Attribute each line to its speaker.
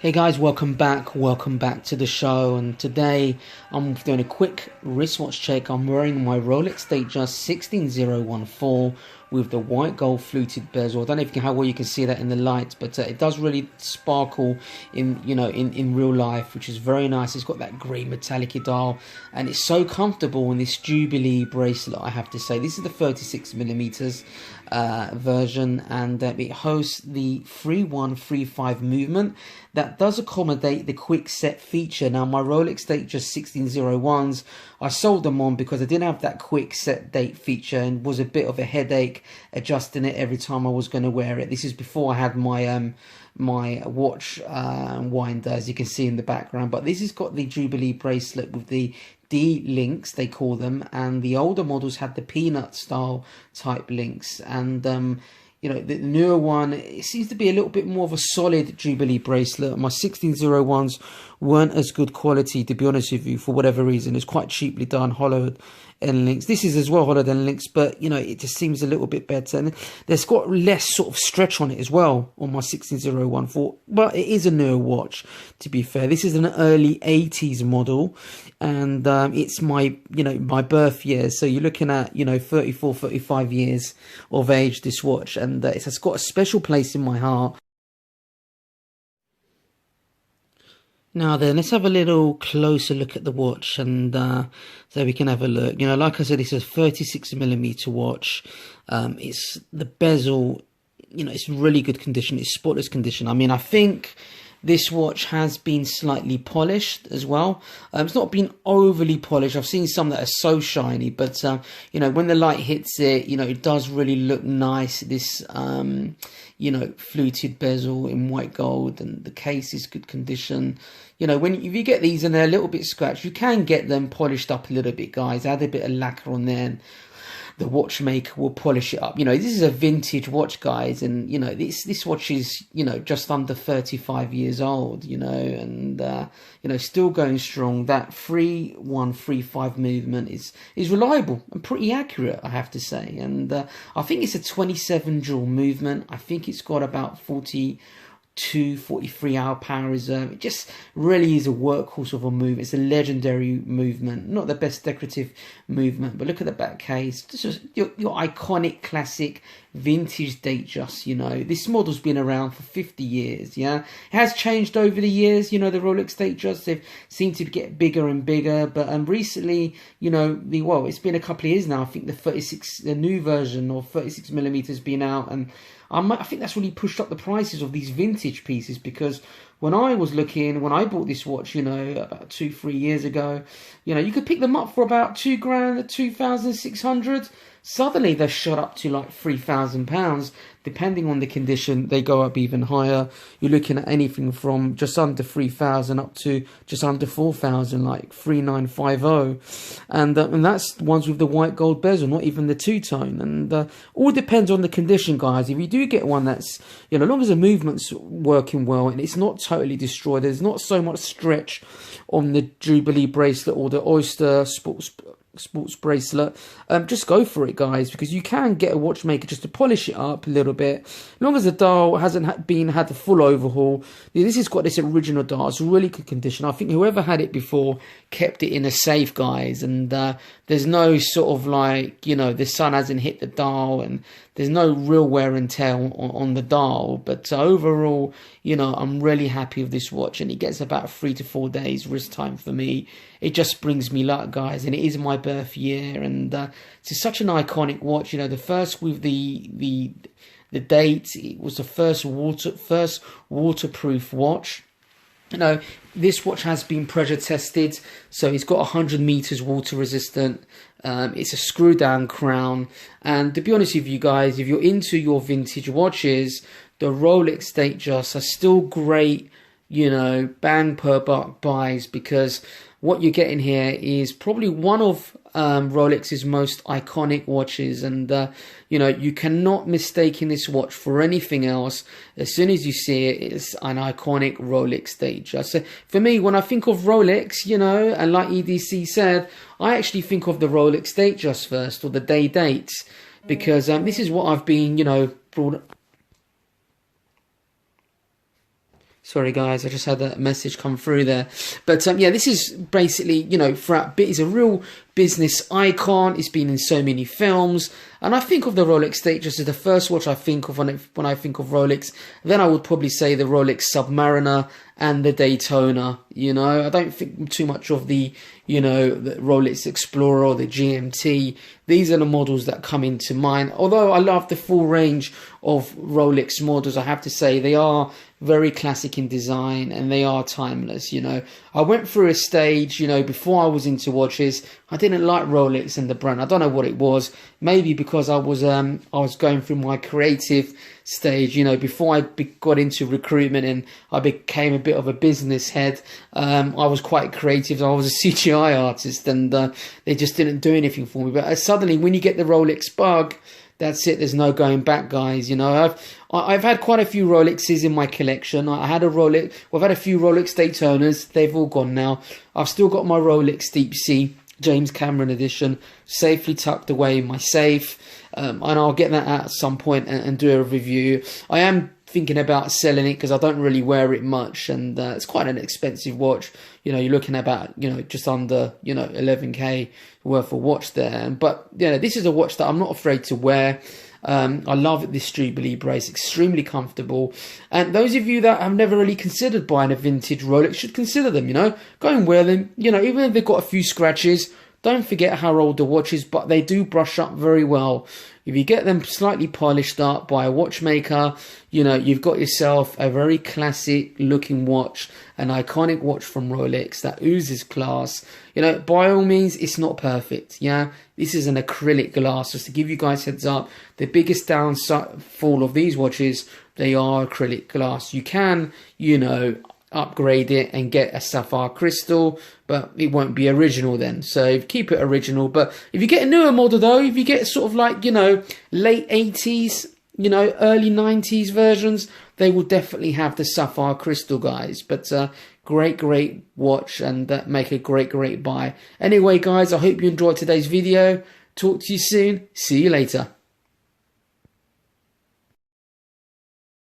Speaker 1: Hey guys, welcome back to the show, and today I'm doing a quick wristwatch check. I'm wearing my Rolex Datejust 16014 with the white gold fluted bezel. I don't know how well you can see that in the light, but it does really sparkle in real life, which is very nice. It's got that grey metallic dial, and it's so comfortable in this Jubilee bracelet, I have to say. This is the 36mm version, and it hosts the 3135 movement that does accommodate the quick set feature. Now, my Rolex Datejust 1601s, I sold them on because I didn't have that quick set date feature and was a bit of a headache adjusting it every time I was going to wear it. This is before I had my my watch winder, as you can see in the background. But this has got the Jubilee bracelet with the D links, they call them, and the older models had the peanut style type links, and the newer one, it seems to be a little bit more of a solid Jubilee bracelet. My 1601s weren't as good quality, to be honest with you, for whatever reason. It's quite cheaply done, hollowed end links. This is as well hollowed end links, but it just seems a little bit better, and there's got less sort of stretch on it as well on my 1601. But it is a newer watch, to be fair. This is an early 80s model, and it's my my birth year, so you're looking at 34, 35 years of age, this watch, and it's got a special place in my heart. Now then, let's have a little closer look at the watch, and so we can have a look. Like I said, it's a 36mm watch. It's the bezel, it's really good condition. It's spotless condition. I mean, I think this watch has been slightly polished as well. It's not been overly polished. I've seen some that are so shiny, but when the light hits it, it does really look nice. This fluted bezel in white gold, and the case is good condition. If you get these and they're a little bit scratched, you can get them polished up a little bit, guys. Add a bit of lacquer on there, and the watchmaker will polish it up. This is a vintage watch, guys, and this watch is just under 35 years old, and still going strong. That 3135 movement is reliable and pretty accurate, I have to say. And I think it's a 27 jewel movement. I think it's got about 43 hour power reserve. It just really is a workhorse of a move. It's a legendary movement, not the best decorative movement, but look at the back case. This is your iconic classic vintage Datejust. This model's been around for 50 years. It has changed over the years. The Rolex Datejust, they've seemed to get bigger and bigger, but recently, it's been a couple of years now. I think the new version of 36mm has been out, and I think that's really pushed up the prices of these vintage pieces, because when I bought this watch, about 2-3 years ago, you could pick them up for about £2,000, 2,600. Suddenly they're shot up to like £3,000. Depending on the condition, they go up even higher. You're looking at anything from just under 3,000 up to just under 4,000, like 3,950, and that's ones with the white gold bezel, not even the two-tone. And all depends on the condition, guys. If you do get one that's as long as the movement's working well and it's not totally destroyed, there's not so much stretch on the Jubilee bracelet or the Oyster sports bracelet, just go for it, guys, because you can get a watchmaker just to polish it up a little bit. As long as the dial hasn't had the full overhaul. This has got this original dial. It's really good condition. I think whoever had it before kept it in a safe, guys, and there's no sort of the sun hasn't hit the dial, and there's no real wear and tear on the dial. But overall, I'm really happy with this watch, and it gets about 3 to 4 days wrist time for me. It just brings me luck, guys, and it is my birth year, and it's such an iconic watch. The first with the date, it was the first waterproof watch. This watch has been pressure tested, so it's got 100 meters water resistant. It's a screw down crown, and to be honest with you guys, if you're into your vintage watches, the Rolex Datejust are still great, bang per buck buys, because what you're getting here is probably one of Rolex's most iconic watches, and you cannot mistake this watch for anything else. As soon as you see it, it's an iconic Rolex Datejust. So for me, when I think of Rolex, and like EDC said, I actually think of the Rolex Datejust first, or the day dates, because this is what I've been brought Sorry guys, I just had a message come through there. But yeah, this is basically, you know, it's a real business icon. It's been in so many films. And I think of the Rolex Datejust as the first watch I think of when I think of Rolex. Then I would probably say the Rolex Submariner and the Daytona. You know, I don't think too much of the, you know, the Rolex Explorer or the GMT. These are the models that come into mind. Although I love the full range of Rolex models, I have to say they are very classic in design and they are timeless. You know, I went through a stage, you know, before I was into watches, I didn't like Rolex and the brand. I don't know what it was. Maybe because I was going through my creative stage, you know, before I got into recruitment and I became a bit of a business head. I was quite creative. I was a CGI artist, and they just didn't do anything for me. But suddenly, when you get the Rolex bug, that's it. There's no going back, guys. You know, I've had quite a few Rolexes in my collection. I had a Rolex. Well, I've had a few Rolex Daytonas. They've all gone now. I've still got my Rolex Deep Sea James Cameron edition safely tucked away in my safe, and I'll get that out at some point and do a review. I am thinking about selling it because I don't really wear it much, and it's quite an expensive watch. You know, you're looking at about, you know, just under, you know, 11k worth of watch there. But yeah, this is a watch that I'm not afraid to wear. I love this Jubilee brace, extremely comfortable. And those of you that have never really considered buying a vintage Rolex should consider them, you know. Go and wear them, you know, even if they've got a few scratches. Don't forget how old the watch is, but they do brush up very well. If you get them slightly polished up by a watchmaker, you know, you've got yourself a very classic looking watch, an iconic watch from Rolex that oozes class. You know, by all means, it's not perfect, yeah? This is an acrylic glass, just to give you guys heads up. The biggest downfall of these watches, they are acrylic glass. You can, you know, upgrade it and get a sapphire crystal, but it won't be original then, so keep it original. But if you get a newer model though, if you get sort of like, you know, late 80s, you know, early 90s versions, they will definitely have the sapphire crystal, guys. But great watch, and make a great buy. Anyway guys, I hope you enjoyed today's video. Talk to you soon. See you later.